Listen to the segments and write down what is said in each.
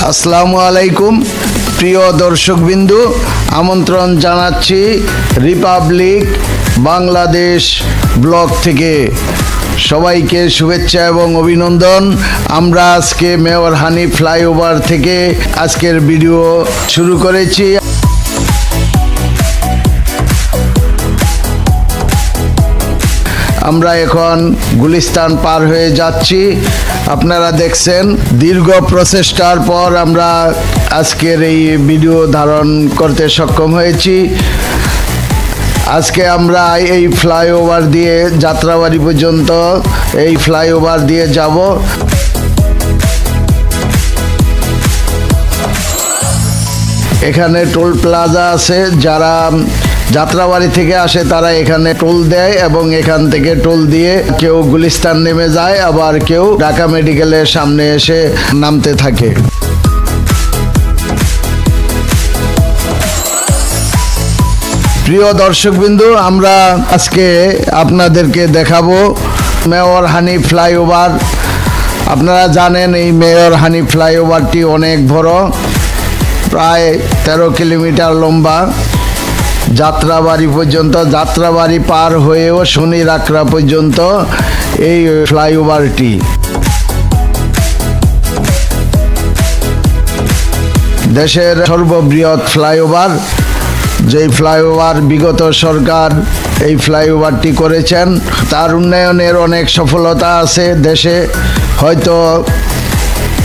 আসসালামু আলাইকুম প্রিয় দর্শকবিন্দু, আমন্ত্রণ জানাচ্ছি রিপাবলিক বাংলাদেশ ব্লগ থেকে। সবাইকে শুভেচ্ছা এবং অভিনন্দন। আমরা আজকে মেয়র হানি ফ্লাইওভার থেকে আজকের ভিডিও শুরু করেছি। আমরা এখন গুলিস্তান পার হয়ে যাচ্ছি। আপনারা দেখছেন দীর্ঘ প্রচেষ্টার পর আমরা আজকের এই ভিডিও ধারণ করতে সক্ষম হয়েছি। আজকে আমরা এই ফ্লাইওভার দিয়ে যাত্রাবাড়ি পর্যন্ত এই ফ্লাইওভার দিয়ে যাব। এখানে টোল প্লাজা আছে, যারা যাত্রাবাড়ি থেকে আসে তারা এখানে টোল দেয় এবং এখান থেকে টোল দিয়ে কেউ গুলিস্তান নেমে যায়, আবার কেউ ঢাকা মেডিকেলের সামনে এসে নামতে থাকে। প্রিয় দর্শকবিন্দু, আমরা আজকে আপনাদেরকে দেখাবো মেয়র হানি ফ্লাইওভার। আপনারা জানেন এই মেয়র হানি ফ্লাইওভারটি অনেক বড়, প্রায় 13 কিলোমিটার লম্বা। যাত্রাবাড়ি পর্যন্ত, যাত্রাবাড়ি পার হয়েও শনি রাকড়া পর্যন্ত এই ফ্লাইওভারটি। দেশের সর্ববৃহৎ ফ্লাইওভার, যেই ফ্লাইওভার বিগত সরকার এই ফ্লাইওভারটি করেছেন, তার উন্নয়নের অনেক সফলতা আছে দেশে। হয়তো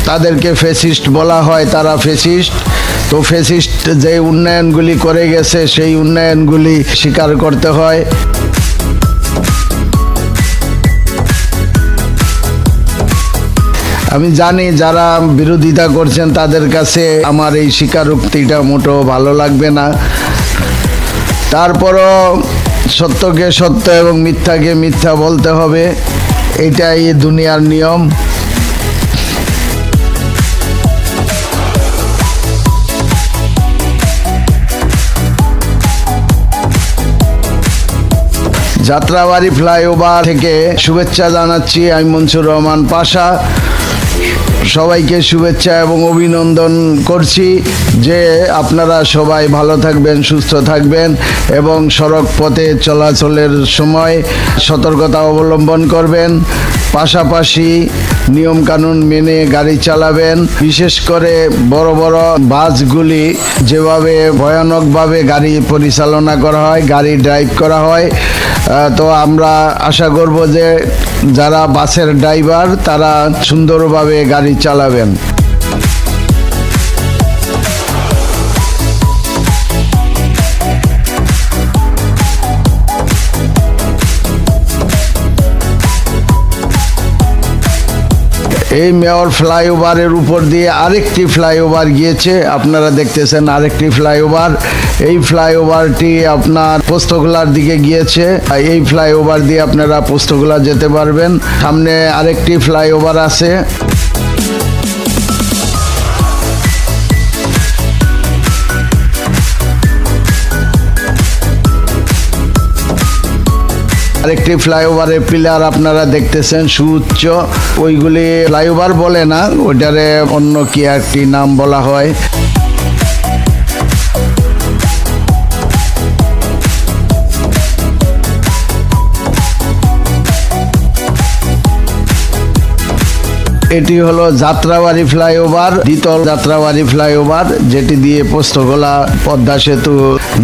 তাদেরকে ফ্যাসিস্ট বলা হয়, তারা ফ্যাসিস্ট। তো ফ্যাসিস্ট যে উন্নয়নগুলি করে গেছে সেই উন্নয়নগুলি স্বীকার করতে হয়। আমি জানি যারা বিরোধিতা করছেন তাদের কাছে আমার এই স্বীকারোক্তিটা মোটেও ভালো লাগবে না। তারপরও সত্যকে সত্য এবং মিথ্যাকে মিথ্যা বলতে হবে, এটাই দুনিয়ার নিয়ম। যাত্রাবাড়ি ফ্লাইওভার থেকে শুভেচ্ছা জানাচ্ছি আমি মনসুর রহমান পাশা। সবাইকে শুভেচ্ছা এবং অভিনন্দন করছি যে আপনারা সবাই ভালো থাকবেন, সুস্থ থাকবেন এবং সড়ক পথে চলাচলের সময় সতর্কতা অবলম্বন করবেন। পাশাপাশি নিয়মকানুন মেনে গাড়ি চালাবেন। বিশেষ করে বড় বড় বাসগুলি যেভাবে ভয়ানকভাবে গাড়ি পরিচালনা করা হয়, গাড়ি ড্রাইভ করা হয়, তো আমরা আশা করব যে যারা বাসের ড্রাইভার তারা সুন্দরভাবে গাড়ি চালাবেন। এই মেয়র ফ্লাইওভারের উপর দিয়ে আরেকটি ফ্লাইওভার গিয়েছে, আপনারা দেখতেছেন আরেকটি ফ্লাইওভার। এই ফ্লাইওভারটি আপনার পোস্তগোলার দিকে গিয়েছে। এই ফ্লাইওভার দিয়ে আপনারা পোস্তগোলা যেতে পারবেন। সামনে আরেকটি ফ্লাইওভার আছে। আরেকটি ফ্লাইওভারের পিলার আপনারা দেখতেছেন সুউচ্চ। ওইগুলি ফ্লাইওভার বলে না, ওইটারে অন্য কি একটি নাম বলা হয়। এটি হলো যাত্রাবাড়ি ফ্লাইওভার, দ্বিতল যাত্রাবাড়ি ফ্লাইওভার, যেটি দিয়ে পোস্তগোলা পদ্মা সেতু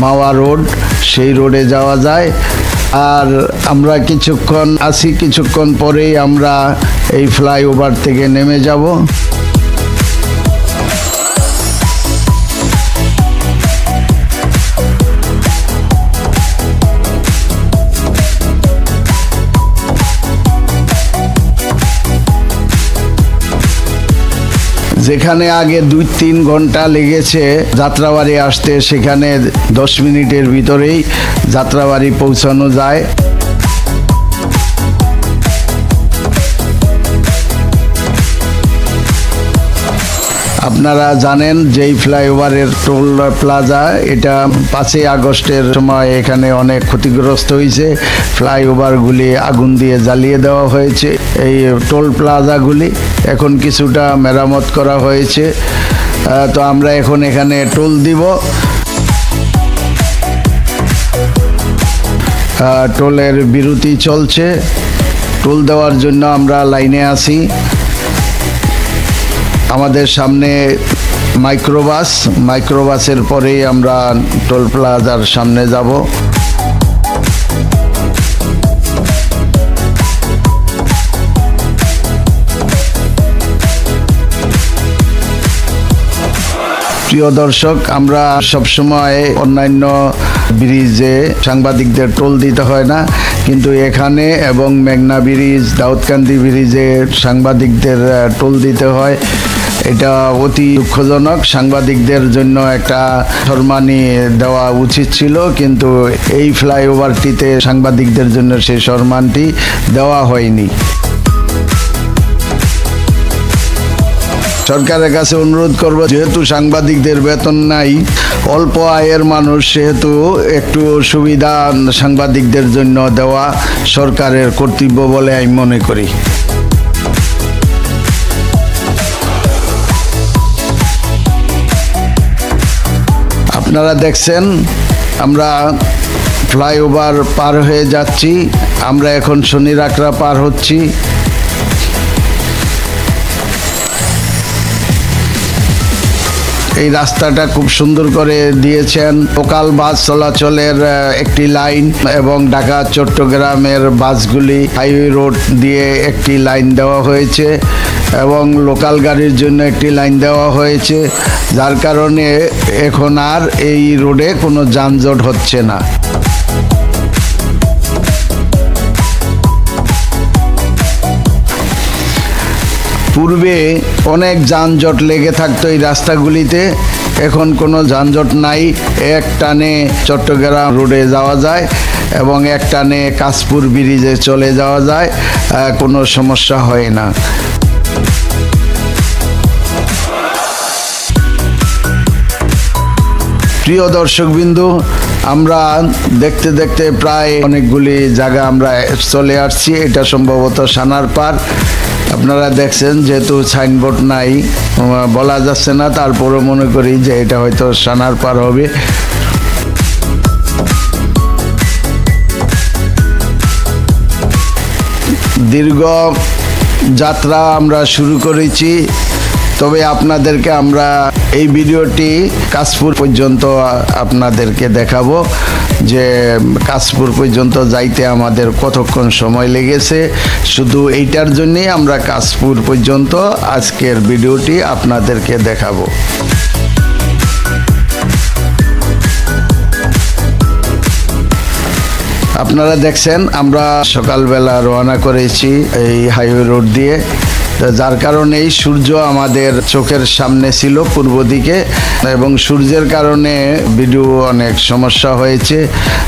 মাওয়া রোড, সেই রোডে যাওয়া যায়। আর আমরা কিছুক্ষণ পরেই আমরা এই ফ্লাইওভার থেকে নেমে যাব। যেখানে আগে 2-3 ঘন্টা লেগেছে যাত্রাবাড়ি আসতে, সেখানে 10 মিনিটের ভিতরেই যাত্রাবাড়ি পৌঁছানো যায়। আপনারা জানেন যেই ফ্লাইওভারের টোল প্লাজা, এটা 5ই আগস্টের সময় এখানে অনেক ক্ষতিগ্রস্ত হয়েছে। ফ্লাইওভারগুলি আগুন দিয়ে জ্বালিয়ে দেওয়া হয়েছে। এই টোল প্লাজাগুলি এখন কিছুটা মেরামত করা হয়েছে। তো আমরা এখন এখানে টোল দিব। টোলের বিরতি চলছে। টোল দেওয়ার জন্য আমরা লাইনে আছি। আমাদের সামনে মাইক্রোবাসের পরেই আমরা টোল প্লাজার সামনে যাব। প্রিয় দর্শক, আমরা সবসময় অন্যান্য ব্রিজে সাংবাদিকদের টোল দিতে হয় না, কিন্তু এখানে এবং মেঘনা ব্রিজ, দাউদকান্দি ব্রিজে সাংবাদিকদের টোল দিতে হয়। এটা অতি দুঃখজনক। সাংবাদিকদের জন্য একটা সম্মানী দেওয়া উচিত ছিল, কিন্তু এই ফ্লাইওভারটিতে সাংবাদিকদের জন্য সেই সম্মানটি দেওয়া হয়নি। সরকারের কাছে অনুরোধ করব, যেহেতু সাংবাদিকদের বেতন নাই, অল্প আয়ের মানুষ, সেহেতু একটু সুবিধা সাংবাদিকদের জন্য দেওয়া সরকারের কর্তব্য বলে আমি মনে করি। আপনারা দেখছেন আমরা ফ্লাইওভার পার হয়ে যাচ্ছি। আমরা এখন শনিরাকড়া পার হচ্ছি। এই রাস্তাটা খুব সুন্দর করে দিয়েছেন। লোকাল বাস চলাচলের একটি লাইন এবং ঢাকা চট্টগ্রামের বাসগুলি হাইওয়ে রোড দিয়ে একটি লাইন দেওয়া হয়েছে এবং লোকাল গাড়ির জন্য একটি লাইন দেওয়া হয়েছে, যার কারণে এখন আর এই রোডে কোনো যানজট হচ্ছে না। পূর্বে অনেক যানজট লেগে থাকতো এই রাস্তাগুলিতে, এখন কোনো যানজট নাই। এক টানে চট্টগ্রাম রোডে যাওয়া যায় এবং এক টানে কাশপুর ব্রিজে চলে যাওয়া যায়, কোনো সমস্যা হয় না। প্রিয় দর্শকবিন্দু, আমরা দেখতে দেখতে প্রায় অনেকগুলি জায়গা আমরা চলে আসছি। এটা সম্ভবত সানার পার। আপনারা দেখছেন, যেহেতু সাইনবোর্ড নাই বলা যাচ্ছে না, তারপরে মনে করি যে এটা হয়তো সানার পার হবে। দীর্ঘ যাত্রা আমরা শুরু করেছি, তবে আপনাদেরকে আমরা এই ভিডিওটি কাশপুর পর্যন্ত আপনাদেরকে দেখাবো যে কাশপুর পর্যন্ত যাইতে আমাদের কতক্ষণ সময় লেগেছে। শুধু এইটার জন্যই আমরা কাশপুর পর্যন্ত আজকের ভিডিওটি আপনাদেরকে দেখাবো। আপনারা দেখছেন আমরা সকালবেলা রওনা করেছি এই হাইওয়ে রোড দিয়ে, যার কারণে এই সূর্য আমাদের চোখের সামনে ছিল পূর্ব দিকে, এবং সূর্যের কারণে ভিডিও অনেক সমস্যা হয়েছে।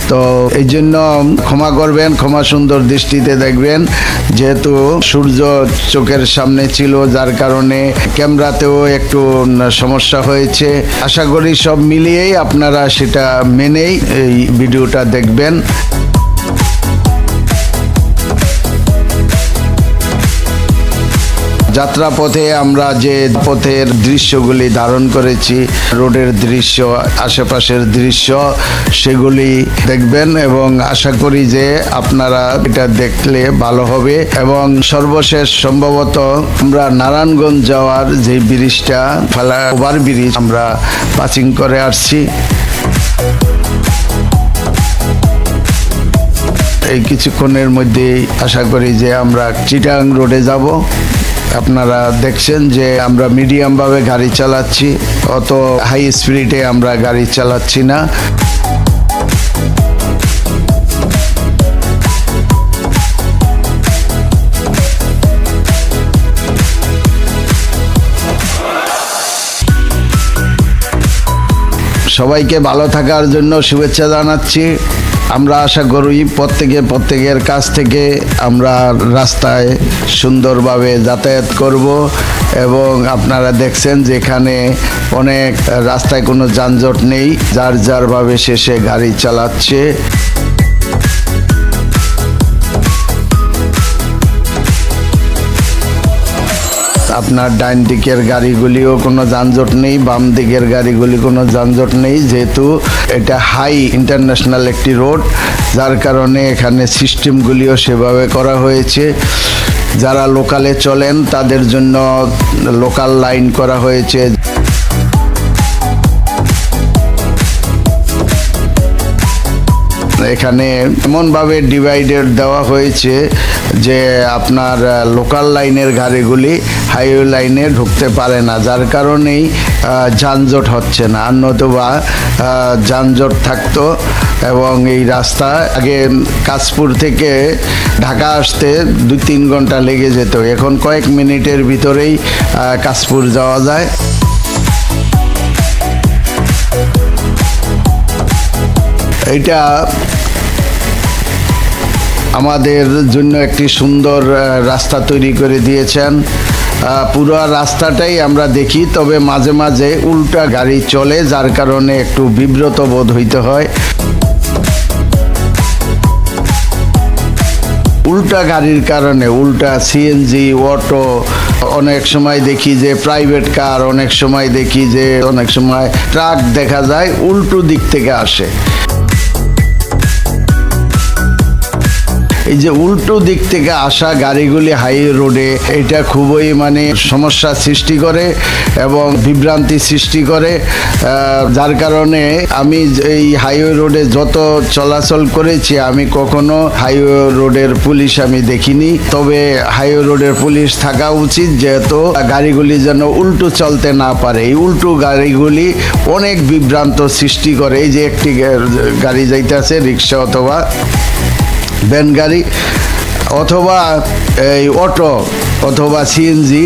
তো এই জন্য ক্ষমা করবেন, ক্ষমা সুন্দর দৃষ্টিতে দেখবেন। যেহেতু সূর্য চোখের সামনে ছিল, যার কারণে ক্যামেরাতেও একটু সমস্যা হয়েছে। আশা করি সব মিলিয়েই আপনারা সেটা মেনেই এই ভিডিওটা দেখবেন। যাত্রাপথে আমরা যে পথের দৃশ্যগুলি ধারণ করেছি, রোডের দৃশ্য, আশেপাশের দৃশ্য, সেগুলি দেখবেন এবং আশা করি যে আপনারা এটা দেখলে ভালো হবে। এবং সর্বশেষ সম্ভবত আমরা নারায়ণগঞ্জ যাওয়ার যে ব্রিজটা, ওভার ব্রিজ, আমরা পাসিং করে আসছি। এই কিছুক্ষণের মধ্যেই আশা করি যে আমরা চিটাগাং রোডে যাব। আপনারা দেখছেন যে আমরা মিডিয়ামভাবে গাড়ি চালাচ্ছি, অত হাই স্পিডে আমরা গাড়ি চালাচ্ছি না। সবাইকে ভালো থাকার জন্য শুভেচ্ছা জানাচ্ছি। আমরা আশা করি প্রত্যেকের কাছ থেকে আমরা রাস্তায় সুন্দরভাবে যাতায়াত করব এবং আপনারা দেখছেন যেখানে অনেক রাস্তায় কোনো যানজট নেই, যারভাবে শেষে গাড়ি চালাচ্ছে। আপনার ডাইন দিকের গাড়িগুলিও কোনো যানজট নেই, বাম দিকের গাড়িগুলি কোনো যানজট নেই, যেহেতু এটা হাই ইন্টারন্যাশনাল একটি রোড, যার কারণে এখানে সিস্টেমগুলিও সেভাবে করা হয়েছে। যারা লোকালে চলেন তাদের জন্য লোকাল লাইন করা হয়েছে। এখানে এমনভাবে ডিভাইডেড দেওয়া হয়েছে যে আপনার লোকাল লাইনের গাড়িগুলি হাইওয়ে লাইনে ঢুকতে পারে না, যার কারণেই যানজট হচ্ছে না। আর নতুবা যানজট থাকতো এবং এই রাস্তা আগে কাশপুর থেকে ঢাকা আসতে 2-3 ঘন্টা লেগে যেত, এখন কয়েক মিনিটের ভিতরেই কাশপুর যাওয়া যায়। এটা আমাদের জন্য একটি সুন্দর রাস্তা তৈরি করে দিয়েছেন। পুরো রাস্তাটাই আমরা দেখি, তবে মাঝে মাঝে উল্টা গাড়ি চলে, যার কারণে একটু বিব্রত বোধ হইতে হয়। উল্টা গাড়ির কারণে, উল্টা সিএনজি, অটো, অনেক সময় দেখি যে প্রাইভেট কার, অনেক সময় দেখি যে অনেক সময় ট্রাক দেখা যায় উল্টো দিক থেকে আসে। এই যে উল্টো দিক থেকে আসা গাড়িগুলি হাইওয়ে রোডে, এটা খুবই সমস্যা সৃষ্টি করে এবং বিভ্রান্তি সৃষ্টি করে, যার কারণে আমি এই হাইওয়ে রোডে যত চলাচল করেছি আমি কখনো হাইওয়ে রোডের পুলিশ আমি দেখিনি। তবে হাইওয়ে রোডের পুলিশ থাকা উচিত, যেহেতু গাড়িগুলি যেন উল্টো চলতে না পারে। এই উল্টো গাড়িগুলি অনেক বিভ্রান্ত সৃষ্টি করে। এই যে একটি গাড়ি যাইতেছে, রিক্সা অথবা ভ্যান গাড়ি অথবা এই অটো অথবা সিএনজি,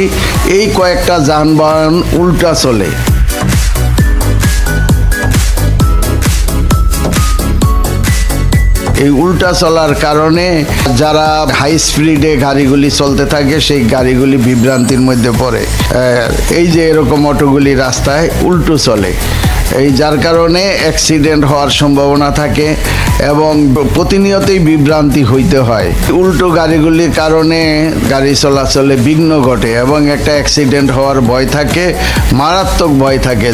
এই কয়েকটা যানবাহন উল্টা চলে। এই উল্টা চলার কারণে যারা হাই স্পিডে গাড়িগুলি চলতে থাকে সেই গাড়িগুলি বিভ্রান্তির মধ্যে পড়ে। এই যে এরকম অটোগুলি রাস্তায় উল্টো চলে, এই যার কারণে অ্যাক্সিডেন্ট হওয়ার সম্ভাবনা থাকে এবং প্রতিনিয়তই বিভ্রান্তি হইতে হয়। উল্টো গাড়িগুলির কারণে গাড়ি চলাচলে বিঘ্ন ঘটে এবং একটা অ্যাক্সিডেন্ট হওয়ার ভয় থাকে, মারাত্মক ভয় থাকে।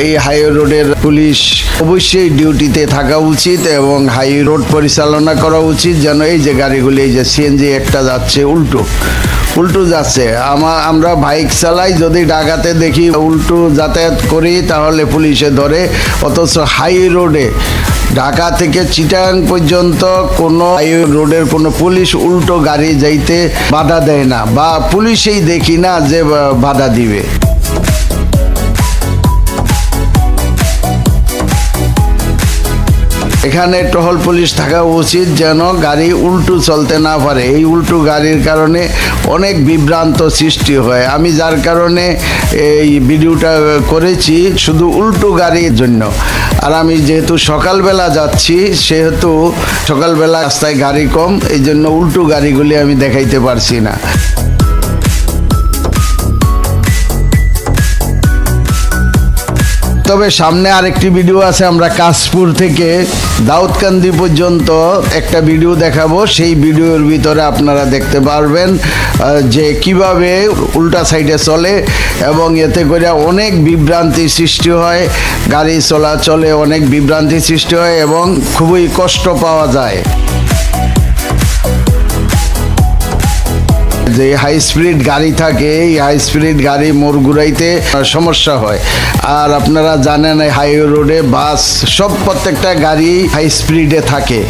এই হাইওয়ে রোডের পুলিশ অবশ্যই ডিউটিতে থাকা উচিত এবং হাইওয়ে রোড পরিচালনা করা উচিত, যেন এই যে গাড়িগুলি, এই যে সিএনজি একটা যাচ্ছে উল্টো যাচ্ছে, আমরা বাইক চালাই, যদি ঢাকাতে দেখি উল্টো যাতায়াত করি তাহলে পুলিশে ধরে। অথচ হাইওয়ে রোডে ঢাকা থেকে চিটাগাং পর্যন্ত কোনো হাইওয়ে রোডের কোনো পুলিশ উল্টো গাড়ি যাইতে বাধা দেয় না, বা পুলিশেই দেখি না যে বাধা দিবে। এখানে টহল পুলিশ থাকা উচিত, যেন গাড়ি উল্টো চলতে না পারে। এই উল্টো গাড়ির কারণে অনেক বিভ্রান্ত সৃষ্টি হয়। আমি যার কারণে এই ভিডিওটা করেছি শুধু উল্টো গাড়ির জন্য। আর আমি যেহেতু সকালবেলা যাচ্ছি, সেহেতু সকালবেলা রাস্তায় গাড়ি কম, এই জন্য উল্টো গাড়িগুলি আমি দেখাইতে পারছি না। তবে সামনে আরেকটি ভিডিও আছে, আমরা কাশপুর থেকে দাউদকান্দি পর্যন্ত একটা ভিডিও দেখাবো। সেই ভিডিওর ভিতরে আপনারা দেখতে পারবেন যে কিভাবে উল্টা সাইডে চলে এবং এতে করে অনেক বিভ্রান্তি সৃষ্টি হয়, গাড়ি চলাচলে অনেক বিভ্রান্তি সৃষ্টি হয় এবং খুবই কষ্ট পাওয়া যায়। যে হাই স্পিড গাড়ি থাকে, এই হাই স্পিড গাড়ি মোড় ঘুরাইতে সমস্যা হয়। আর আপনারা জানেন হাইওয়ে রোডে বাস সব প্রত্যেকটা গাড়ি হাই স্পিডে থাকে,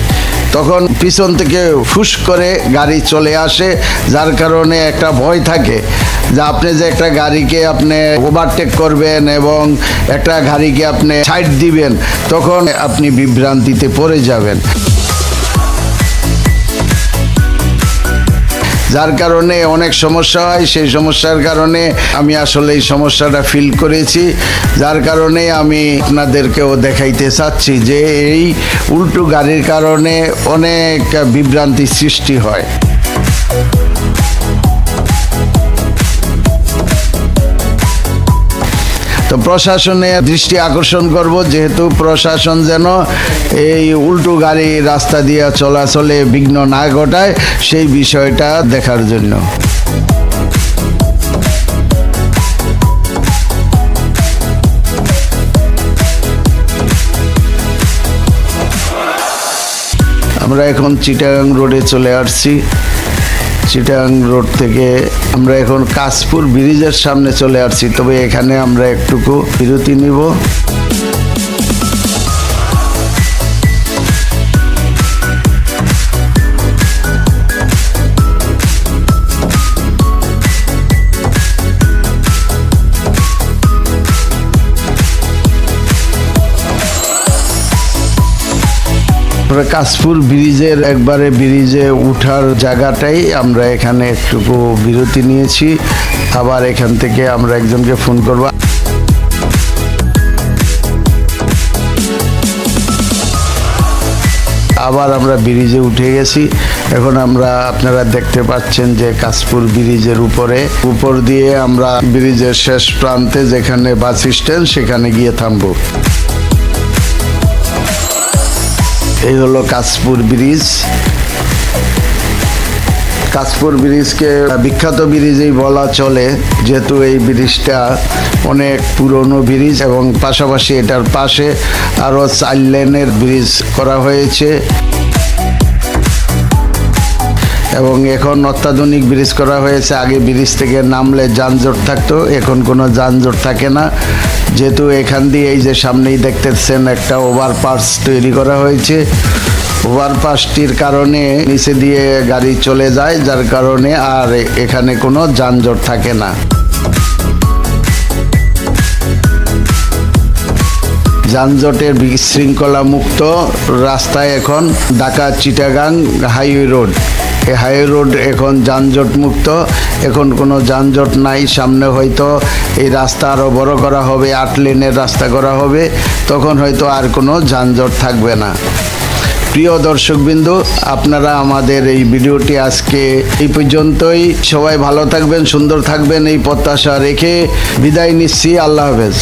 তখন পিছন থেকে ফুস করে গাড়ি চলে আসে, যার কারণে একটা ভয় থাকে যে আপনি যে একটা গাড়িকে আপনি ওভারটেক করবেন এবং একটা গাড়িকে আপনি সাইড দিবেন, তখন আপনি বিভ্রান্তিতে পড়ে যাবেন। যার কারণে অনেক সমস্যা হয়। সেই সমস্যার কারণে আমি আসলে এই সমস্যাটা ফিল করেছি, যার কারণে আমি আপনাদেরকেও দেখাইতে চাচ্ছি যে এই উল্টো গাড়ির কারণে অনেক বিভ্রান্তি সৃষ্টি হয়। তো প্রশাসনের দৃষ্টি আকর্ষণ করব, যেহেতু প্রশাসন যেন এই উল্টো গাড়ি রাস্তা দিয়ে চলাচলে বিঘ্ন না ঘটায়, সেই বিষয়টা দেখার জন্য। আমরা এখন চিটাগাং রোডে চলে আসছি। চিটাগাং রোড থেকে আমরা এখন কাশপুর ব্রিজের সামনে চলে আসছি, তবে এখানে আমরা একটুকু বিরতি নিব। কাশপুর ব্রিজের একবারে ব্রিজে উঠার জায়গাটাই আমরা এখানে একটুকু বিরতি নিয়েছি। আবার এখান থেকে আমরা একজনকে ফোন করব। আবার আমরা ব্রিজে উঠে গেছি। এখন আমরা আপনারা দেখতে পাচ্ছেন যে কাশপুর ব্রিজের উপর দিয়ে আমরা ব্রিজের শেষ প্রান্তে যেখানে বাস স্ট্যান্ড সেখানে গিয়ে থামবো। এই হলো কাশপুর ব্রিজ। কাশপুর ব্রিজকে বিখ্যাত ব্রিজেই বলা চলে, যেহেতু এই ব্রিজটা অনেক পুরনো ব্রিজ এবং পাশাপাশি এটার পাশে আরও 4 লেনের ব্রিজ করা হয়েছে এবং এখন অত্যাধুনিক ব্রিজ করা হয়েছে। আগে ব্রিজ থেকে নামলে যানজট থাকতো, এখন কোনো যানজট থাকে না, যেহেতু এখান দিয়ে এই যে সামনেই দেখতেছেন একটা ওভারপাস তৈরি করা হয়েছে। ওভারপাসটির কারণে নিচে দিয়ে গাড়ি চলে যায়, যার কারণে আর এখানে কোনো যানজট থাকে না। যানজটের বিশৃঙ্খলা মুক্ত রাস্তায় এখন ঢাকা চিটাগাং হাইওয়ে রোড। এই হাইওয়ে রোড এখন যানজট মুক্ত, এখন কোনো যানজট নাই। সামনে হয়তো এই রাস্তা আরও বড় করা হবে, 8 লেনের রাস্তা করা হবে, তখন হয়তো আর কোনো যানজট থাকবে না। প্রিয় দর্শকবৃন্দ, আপনারা আমাদের এই ভিডিওটি আজকে এই পর্যন্তই। সবাই ভালো থাকবেন, সুন্দর থাকবেন, এই প্রত্যাশা রেখে বিদায় নিচ্ছি। আল্লাহ হাফেজ।